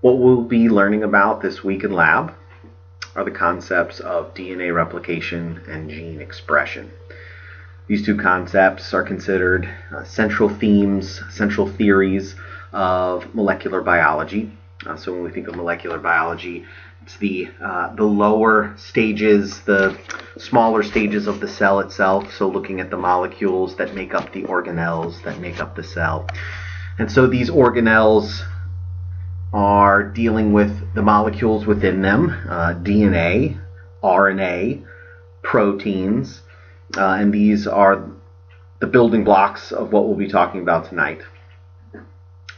What we'll be learning about this week in lab are the concepts of DNA replication and gene expression. These two concepts are considered central themes, central theories of molecular biology. So when we think of molecular biology, it's the lower stages, the smaller stages of the cell itself. So looking at the molecules that make up the organelles that make up the cell. And so these organelles are dealing with the molecules within them, DNA, RNA, proteins, and these are the building blocks of what we'll be talking about tonight.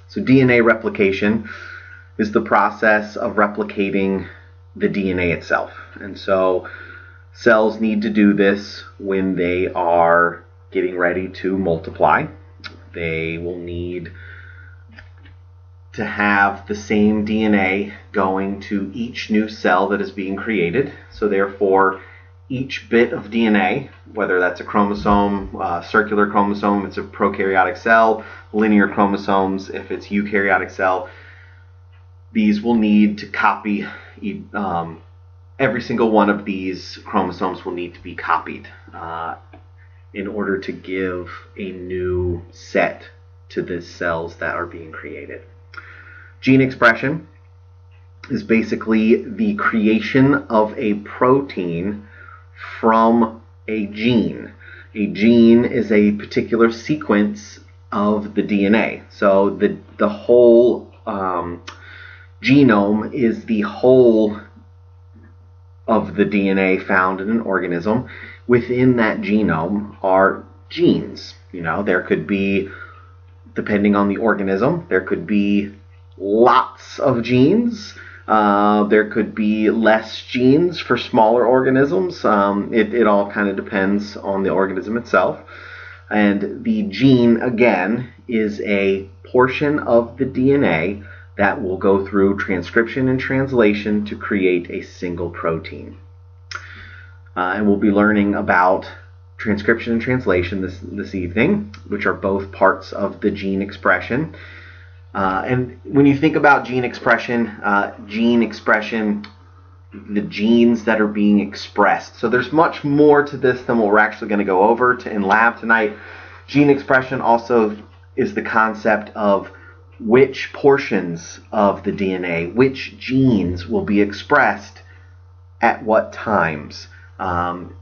So DNA replication is the process of replicating the DNA itself. And so cells need to do this when they are getting ready to multiply. They will need to have the same DNA going to each new cell that is being created. So therefore, each bit of DNA, whether that's a chromosome, circular chromosome, it's a prokaryotic cell, linear chromosomes, if it's eukaryotic cell, these will need to copy, every single one of these chromosomes will need to be copied in order to give a new set to the cells that are being created. Gene expression is basically the creation of a protein from a gene. A gene is a particular sequence of the DNA. So the whole genome is the whole of the DNA found in an organism. Within that genome are genes. There could be, depending on the organism, there could be lots of genes. There could be less genes for smaller organisms. It all kind of depends on the organism itself. And the gene, again, is a portion of the DNA that will go through transcription and translation to create a single protein. And we'll be learning about transcription and translation this evening, which are both parts of the gene expression. And when you think about gene expression, the genes that are being expressed. So there's much more to this than what we're actually going to go over in lab tonight. Gene expression also is the concept of which portions of the DNA, which genes will be expressed at what times,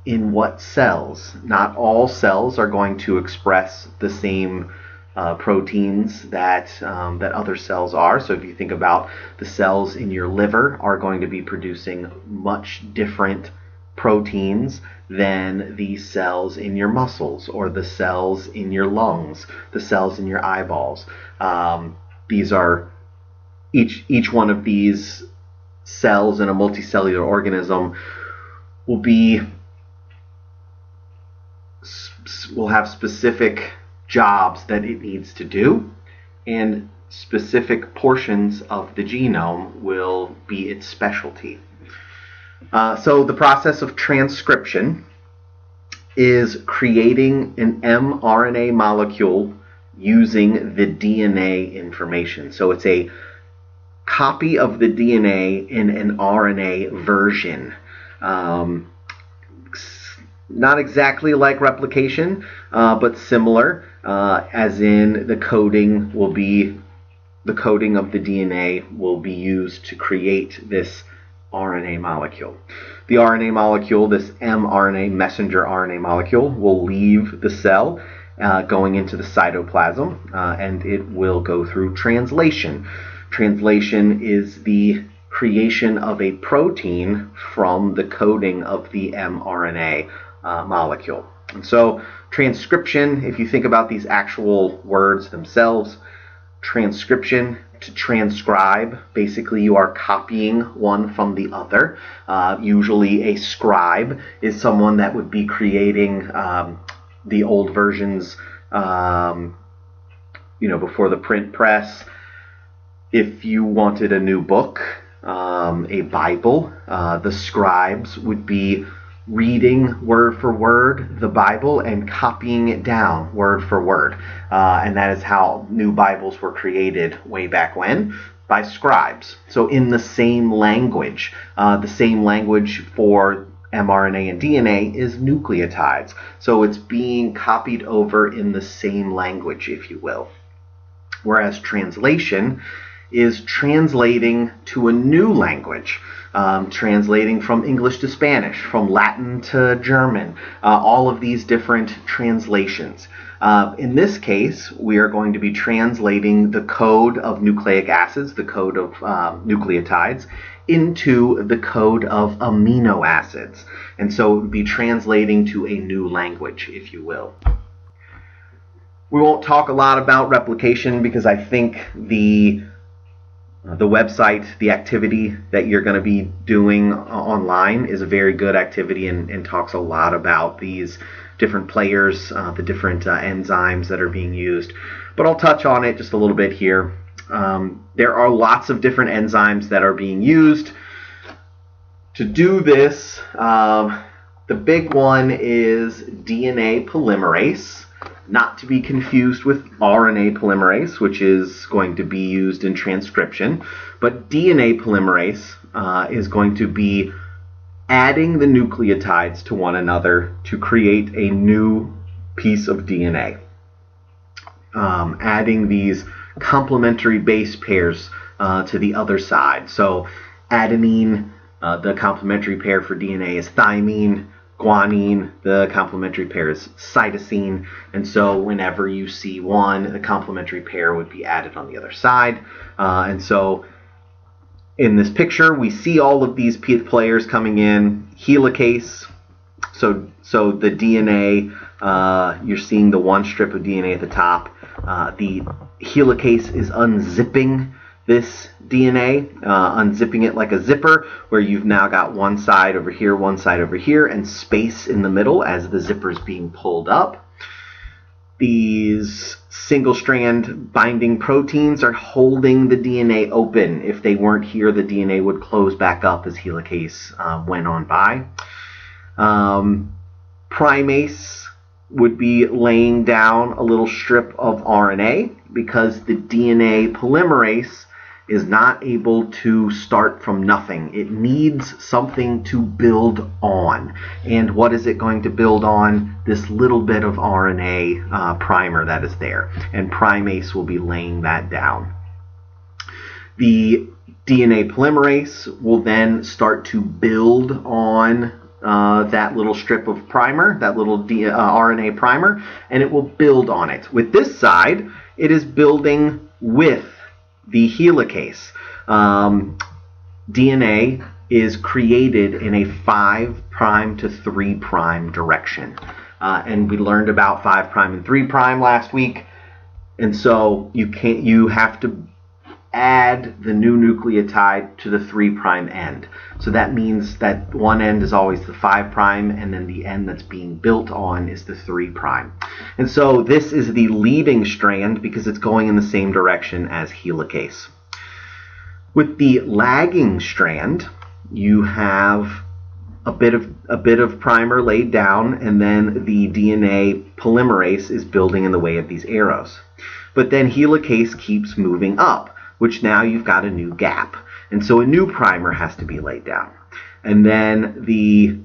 in what cells. Not all cells are going to express the same proteins that other cells are. So if you think about the cells in your liver are going to be producing much different proteins than the cells in your muscles or the cells in your lungs, the cells in your eyeballs. These are each one of these cells in a multicellular organism will have specific jobs that it needs to do, and specific portions of the genome will be its specialty. So the process of transcription is creating an mRNA molecule using the DNA information. So it's a copy of the DNA in an RNA version. Not exactly like replication, but similar, as in the coding of the DNA will be used to create this RNA molecule. The RNA molecule, this mRNA, messenger RNA molecule, will leave the cell going into the cytoplasm, and it will go through translation. Translation is the creation of a protein from the coding of the mRNA molecule. And so transcription, if you think about these actual words themselves, transcription, to transcribe, basically you are copying one from the other. Usually a scribe is someone that would be creating the old versions, before the print press. If you wanted a new book, a Bible, the scribes would be reading word for word the Bible and copying it down word for word. And that is how new Bibles were created way back when, by scribes. So in the same language for mRNA and DNA is nucleotides. So it's being copied over in the same language, if you will. Whereas translation is translating to a new language, translating from English to Spanish, from Latin to German, all of these different translations. In this case, we are going to be translating the code of nucleic acids, the code of nucleotides, into the code of amino acids. And so it would be translating to a new language, if you will. We won't talk a lot about replication because I think the website, the activity that you're going to be doing online is a very good activity and talks a lot about these different players, the different enzymes that are being used. But I'll touch on it just a little bit here. There are lots of different enzymes that are being used to do this. The big one is DNA polymerase, not to be confused with RNA polymerase, which is going to be used in transcription. But DNA polymerase is going to be adding the nucleotides to one another to create a new piece of DNA. Adding these complementary base pairs to the other side. So adenine, the complementary pair for DNA is thymine. Guanine, the complementary pair is cytosine, and so whenever you see one, the complementary pair would be added on the other side. And so in this picture, we see all of these players coming in. Helicase, so the DNA, you're seeing the one strip of DNA at the top. The helicase is unzipping this DNA, unzipping it like a zipper, where you've now got one side over here, and space in the middle as the zipper is being pulled up. These single-strand binding proteins are holding the DNA open. If they weren't here, the DNA would close back up as helicase went on by. Primase would be laying down a little strip of RNA because the DNA polymerase is not able to start from nothing. It needs something to build on. And what is it going to build on? This little bit of RNA primer that is there. And primase will be laying that down. The DNA polymerase will then start to build on that little strip of primer, that little RNA primer, and it will build on it. With this side, it is building with the helicase. DNA is created in a 5' to 3' direction. And we learned about 5' and 3' last week. And so you have to add the new nucleotide to the 3' end. So that means that one end is always the 5' and then the end that's being built on is the 3'. And so this is the leading strand because it's going in the same direction as helicase. With the lagging strand, you have a bit of primer laid down, and then the DNA polymerase is building in the way of these arrows. But then helicase keeps moving up, which now you've got a new gap. And so a new primer has to be laid down. And then the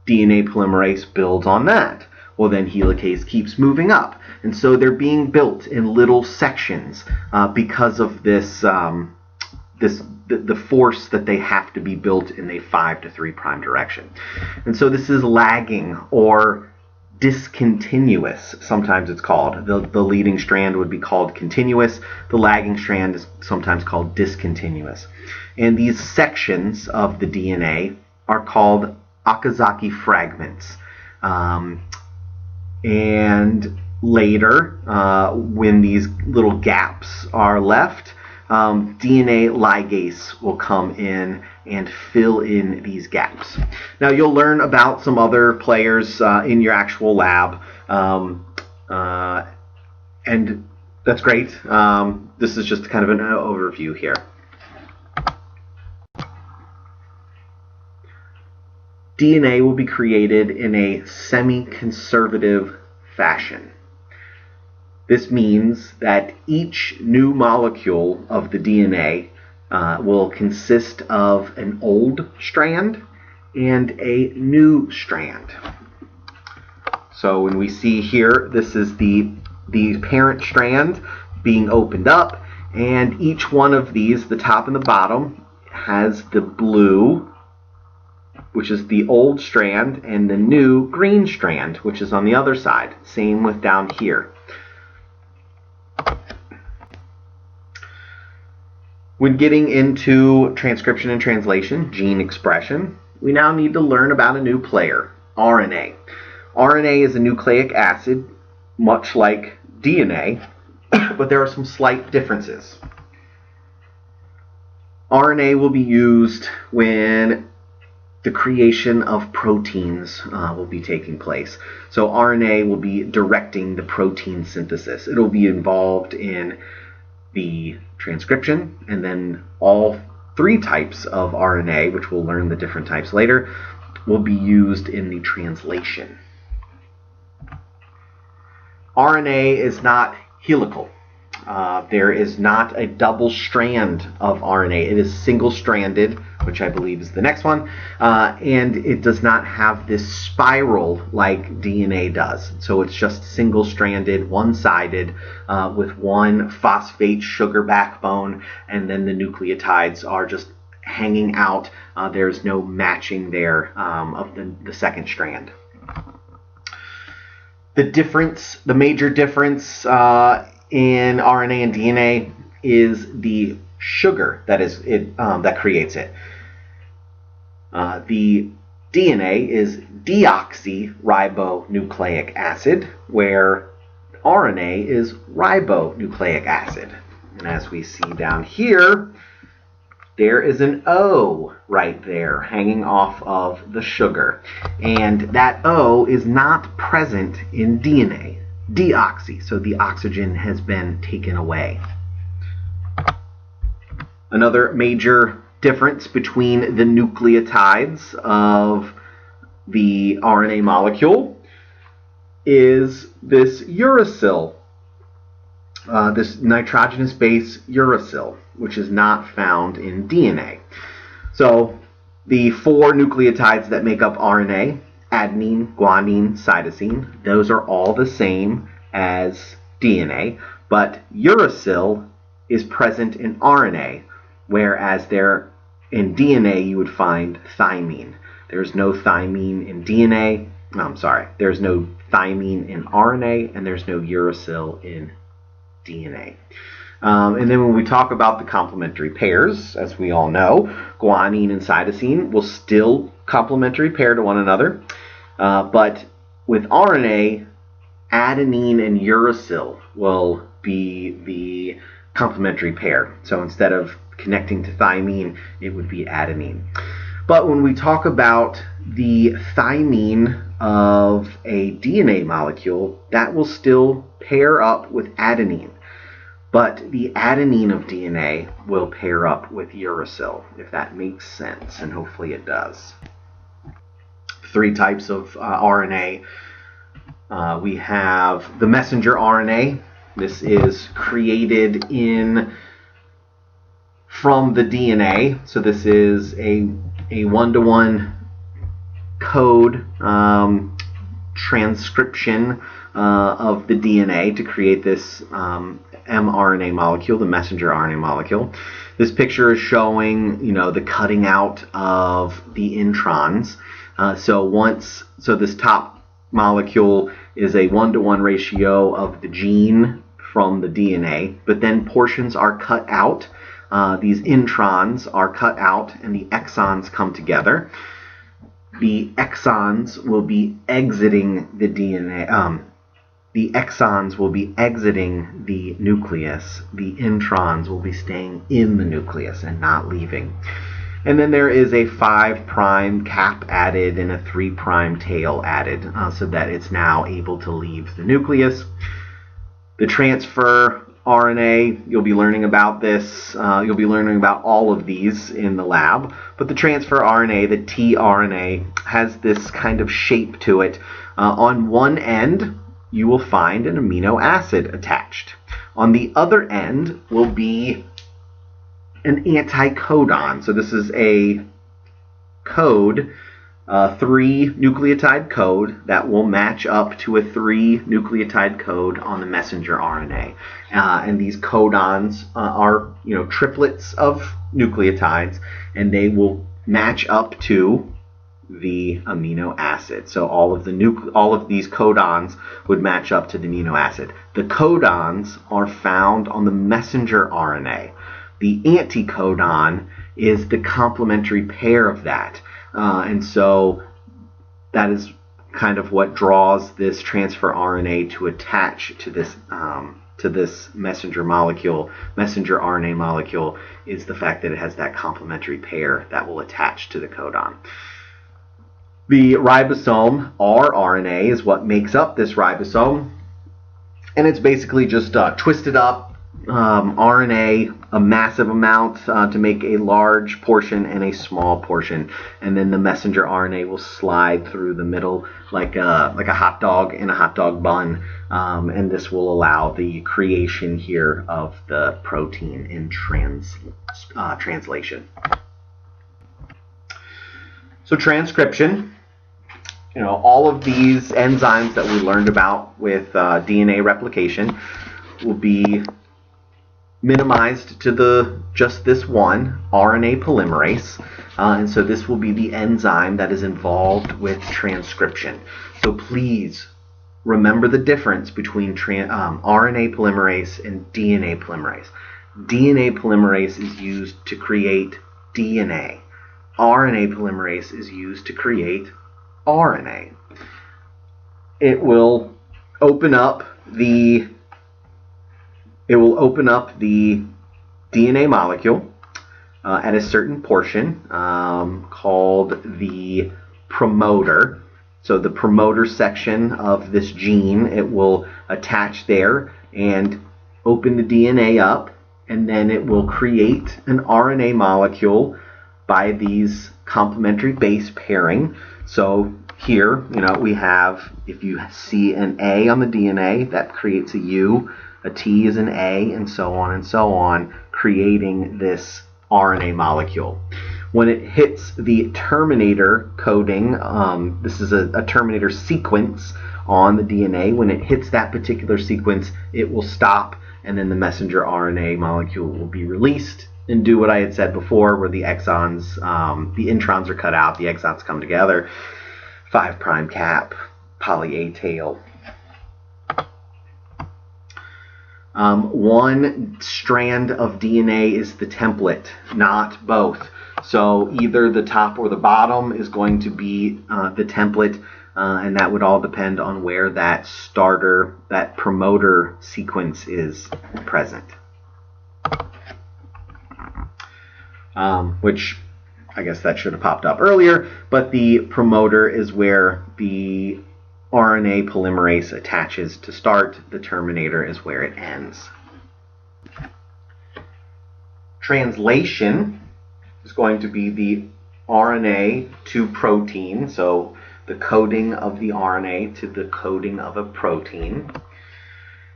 DNA polymerase builds on that. Well, then helicase keeps moving up. And so they're being built in little sections because of this, the force that they have to be built in a 5' to 3' direction. And so this is lagging or discontinuous, sometimes it's called. The leading strand would be called continuous. The lagging strand is sometimes called discontinuous. And these sections of the DNA are called Okazaki fragments. And later, when these little gaps are left, DNA ligase will come in and fill in these gaps. Now you'll learn about some other players in your actual lab, and that's great. This is just kind of an overview here. DNA will be created in a semi-conservative fashion. This means that each new molecule of the DNA will consist of an old strand and a new strand. So when we see here, this is the parent strand being opened up, and each one of these, the top and the bottom, has the blue, which is the old strand, and the new green strand, which is on the other side. Same with down here. When getting into transcription and translation, gene expression, we now need to learn about a new player, RNA. RNA is a nucleic acid, much like DNA, but there are some slight differences. RNA will be used when the creation of proteins will be taking place. So RNA will be directing the protein synthesis. It will be involved in the transcription, and then all three types of RNA, which we'll learn the different types later, will be used in the translation. RNA is not helical. There is not a double strand of RNA. It is single-stranded, which I believe is the next one, and it does not have this spiral like DNA does. So it's just single-stranded, one-sided, with one phosphate sugar backbone, and then the nucleotides are just hanging out. There's no matching there of the second strand. The major difference in RNA and DNA is the sugar that creates it. The DNA is deoxyribonucleic acid, where RNA is ribonucleic acid. And as we see down here, there is an O right there hanging off of the sugar. And that O is not present in DNA. Deoxy, so the oxygen has been taken away. Another major difference between the nucleotides of the RNA molecule is this uracil, this nitrogenous base uracil, which is not found in DNA. So the four nucleotides that make up RNA, adenine, guanine, cytosine, those are all the same as DNA, but uracil is present in RNA, whereas in DNA you would find thymine. There's no thymine in DNA. There's no thymine in RNA, and there's no uracil in DNA. And then when we talk about the complementary pairs, as we all know, guanine and cytosine will still complementary pair to one another. But with RNA, adenine and uracil will be the complementary pair. So instead of connecting to thymine, it would be adenine. But when we talk about the thymine of a DNA molecule, that will still pair up with adenine. But the adenine of DNA will pair up with uracil, if that makes sense, and hopefully it does. Three types of RNA. We have the messenger RNA. This is created from the DNA. So this is a one-to-one code transcription of the DNA to create this mRNA molecule, the messenger RNA molecule. This picture is showing, the cutting out of the introns. So this top molecule is a 1-to-1 ratio of the gene from the DNA, but then portions are cut out. These introns are cut out, and the exons come together. The exons will be exiting the DNA. The exons will be exiting the nucleus. The introns will be staying in the nucleus and not leaving. And then there is a 5' cap added and a 3' tail added, so that it's now able to leave the nucleus. The transfer RNA, you'll be learning about this. You'll be learning about all of these in the lab. But the transfer RNA, the tRNA, has this kind of shape to it. On one end, you will find an amino acid attached. On the other end will be an anticodon. So this is a code, 3 nucleotide code that will match up to a 3 nucleotide code on the messenger RNA. And these codons are, triplets of nucleotides, and they will match up to the amino acid. So all of these codons would match up to the amino acid. The codons are found on the messenger RNA. The anticodon is the complementary pair of that. And so that is kind of what draws this transfer RNA to attach to this messenger RNA molecule, is the fact that it has that complementary pair that will attach to the codon. The ribosome, rRNA, is what makes up this ribosome, and it's basically just twisted up RNA, a massive amount, to make a large portion and a small portion, and then the messenger RNA will slide through the middle like a hot dog in a hot dog bun, and this will allow the creation here of the protein in translation. So transcription, all of these enzymes that we learned about with DNA replication will be minimized to just this one, RNA polymerase. And so this will be the enzyme that is involved with transcription. So please remember the difference between RNA polymerase and DNA polymerase. DNA polymerase is used to create DNA. RNA polymerase is used to create RNA. It will open up the DNA molecule at a certain portion called the promoter. So the promoter section of this gene, it will attach there and open the DNA up, and then it will create an RNA molecule by these complementary base pairing. So here, we have, if you see an A on the DNA, that creates a U, a T is an A, and so on, creating this RNA molecule. When it hits the terminator coding, this is a terminator sequence on the DNA. When it hits that particular sequence, it will stop, and then the messenger RNA molecule will be released and do what I had said before, where the exons, the introns are cut out, the exons come together, 5' cap, poly A tail. One strand of DNA is the template, not both. So either the top or the bottom is going to be the template, and that would all depend on where that promoter sequence is present. Which I guess that should have popped up earlier, but the promoter is where the RNA polymerase attaches to start. The terminator is where it ends. Translation is going to be the RNA to protein, so the coding of the RNA to the coding of a protein.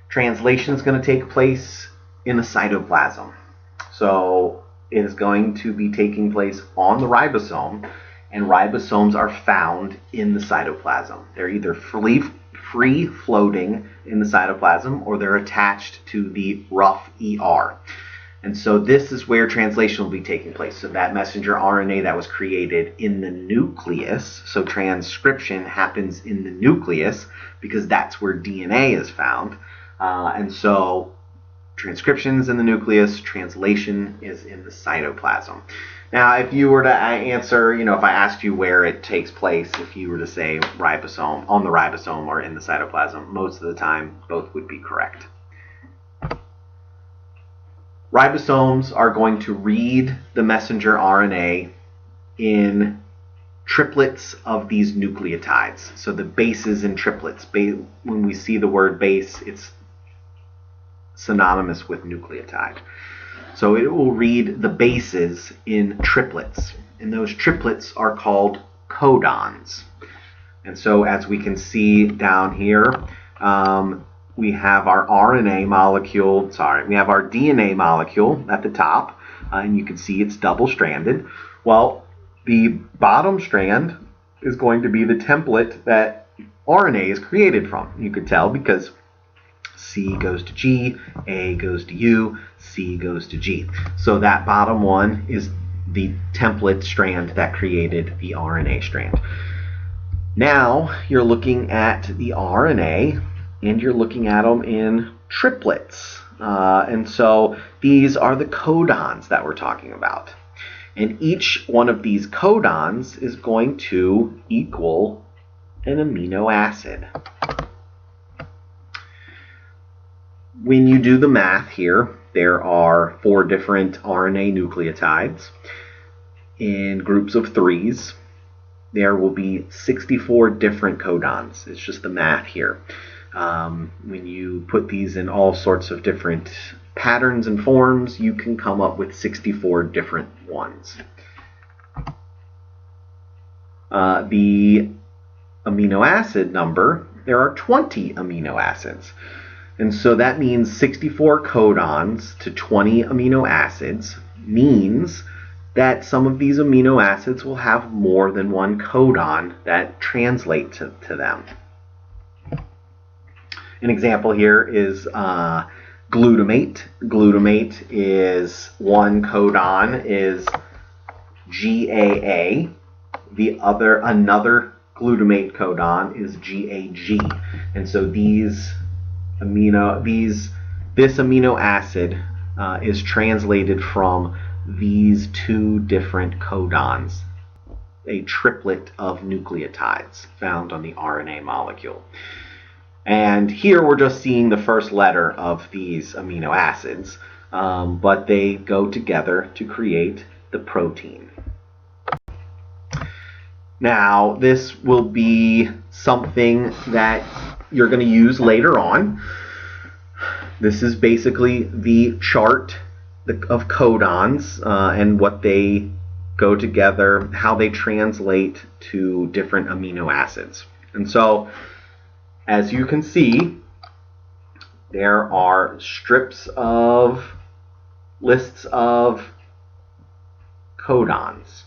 Translation is going to take place in the cytoplasm. So it is going to be taking place on the ribosome, and ribosomes are found in the cytoplasm. They're either free floating in the cytoplasm, or they're attached to the rough ER. And so this is where translation will be taking place. So that messenger RNA that was created in the nucleus, so transcription happens in the nucleus because that's where DNA is found. And so transcription is in the nucleus, translation is in the cytoplasm. Now, if you were to answer, if I asked you where it takes place, if you were to say ribosome, on the ribosome or in the cytoplasm, most of the time, both would be correct. Ribosomes are going to read the messenger RNA in triplets of these nucleotides. So the bases in triplets. When we see the word base, it's synonymous with nucleotide. So it will read the bases in triplets, and those triplets are called codons. And so as we can see down here, we have our RNA molecule, we have our DNA molecule at the top, and you can see it's double-stranded. Well, the bottom strand is going to be the template that RNA is created from. You could tell because C goes to G, A goes to U, C goes to G. So that bottom one is the template strand that created the RNA strand. Now you're looking at the RNA, and you're looking at them in triplets. And so these are the codons that we're talking about. And each one of these codons is going to equal an amino acid. When you do the math here, there are 4 different RNA nucleotides in groups of 3s. There will be 64 different codons. It's just the math here. When you put these in all sorts of different patterns and forms, you can come up with 64 different ones. The amino acid number, there are 20 amino acids. And so that means 64 codons to 20 amino acids means that some of these amino acids will have more than one codon that translate to them. An example here is glutamate. Glutamate is one codon is GAA. Another glutamate codon is GAG. And so this amino acid is translated from these 2 different codons, a triplet of nucleotides found on the RNA molecule. And here we're just seeing the first letter of these amino acids, but they go together to create the protein. Now, this will be something that you're going to use later on. This is basically the chart of codons and what they go together, how they translate to different amino acids. And so, as you can see, there are lists of codons.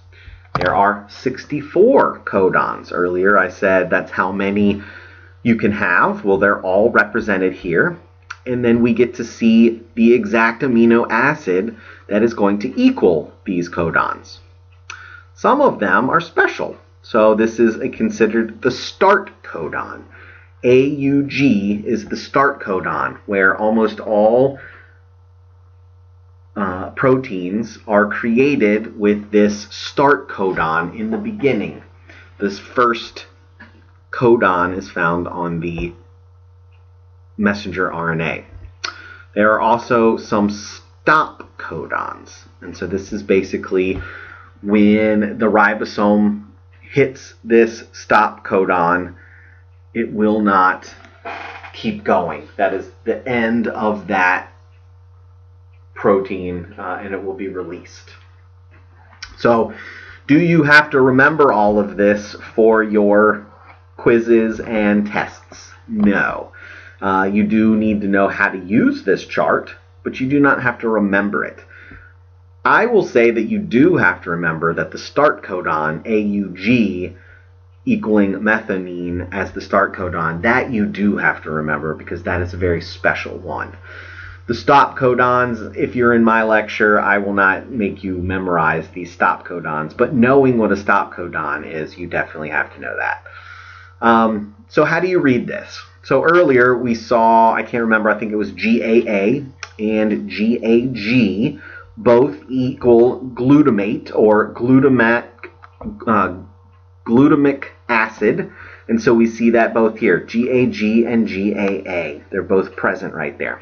There are 64 codons. Earlier I said that's how many you can have. Well, they're all represented here. And then we get to see the exact amino acid that is going to equal these codons. Some of them are special. So this is considered the start codon. AUG is the start codon, where almost all proteins are created with this start codon in the beginning. This first codon is found on the messenger RNA. There are also some stop codons, and so this is basically when the ribosome hits this stop codon, it will not keep going. That is the end of that protein, and it will be released. So, do you have to remember all of this for your quizzes and tests? No. You do need to know how to use this chart, but you do not have to remember it. I will say that you do have to remember that the start codon, AUG, equaling methionine as the start codon, that you do have to remember because that is a very special one. The stop codons, if you're in my lecture, I will not make you memorize these stop codons, but knowing what a stop codon is, you definitely have to know that. So how do you read this? So earlier we saw, I can't remember, I think it was GAA and GAG, both equal glutamate or glutamic acid. And so we see that both here, GAG and GAA. They're both present right there.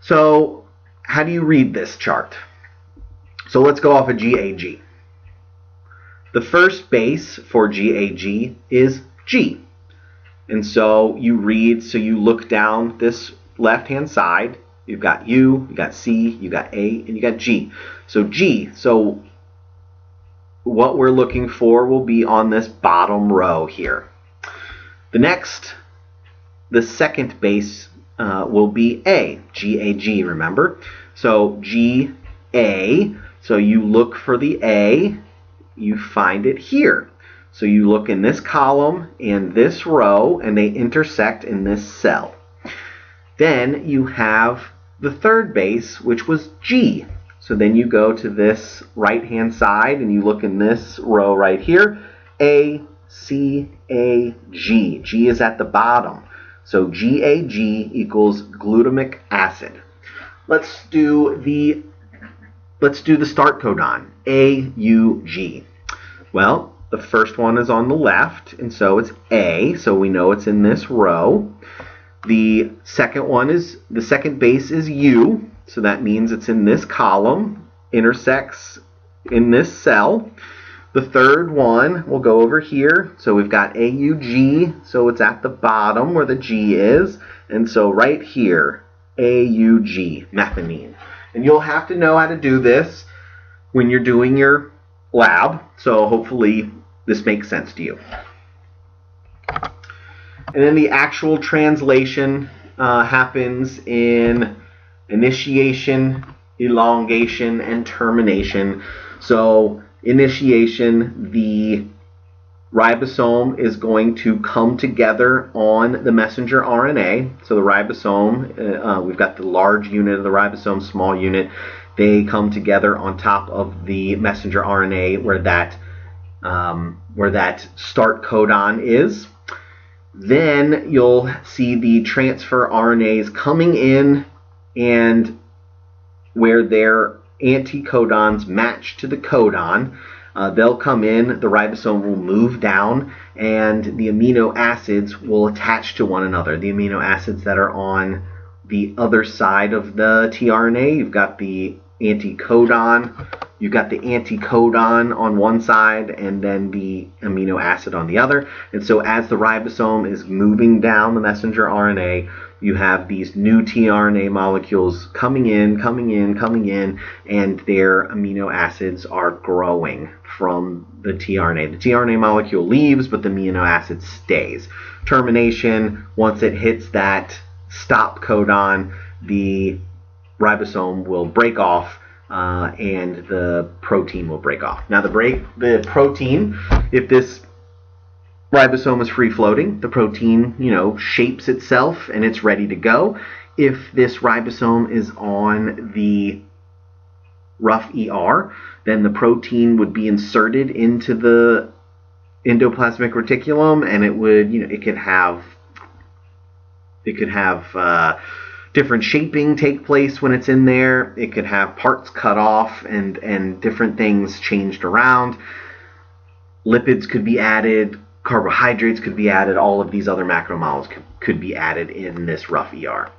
So how do you read this chart? So let's go off of GAG. The first base for GAG is G. And so you look down this left-hand side, you've got U, you got C, you got A, and you got G. So G, so what we're looking for will be on this bottom row here. The second base will be A, G-A-G, remember? So G-A, so you look for the A, you find it here. So you look in this column and this row, and they intersect in this cell. Then you have the third base, which was G. So then you go to this right-hand side, and you look in this row right here, A, C, A, G. G is at the bottom. So GAG equals glutamic acid. Let's do the start codon, AUG. Well, the first one is on the left, and so it's A, so we know it's in this row. The second base is U, so that means it's in this column, intersects in this cell. The third one will go over here, so we've got AUG, so it's at the bottom where the G is, and so right here, AUG, methionine. And you'll have to know how to do this when you're doing your lab, so hopefully this makes sense to you. And then the actual translation happens in initiation, elongation, and termination. So initiation, the ribosome is going to come together on the messenger RNA. So the ribosome, we've got the large unit of the ribosome, small unit. They come together on top of the messenger RNA where that start codon is. Then you'll see the transfer RNAs coming in, and where their anticodons match to the codon, they'll come in, the ribosome will move down, and the amino acids will attach to one another. The amino acids that are on the other side of the tRNA, you've got the anticodon on one side and then the amino acid on the other. And so as the ribosome is moving down the messenger RNA, you have these new tRNA molecules coming in, and their amino acids are growing from the tRNA. The tRNA molecule leaves, but the amino acid stays. Termination, once it hits that stop codon, the ribosome will break off, and the protein will break off. Now the protein, if this ribosome is free floating, the protein, shapes itself and it's ready to go. If this ribosome is on the rough ER, then the protein would be inserted into the endoplasmic reticulum, and it would, it could have different shaping take place when it's in there. It could have parts cut off and different things changed around. Lipids could be added, carbohydrates could be added, all of these other macromolecules could be added in this rough ER.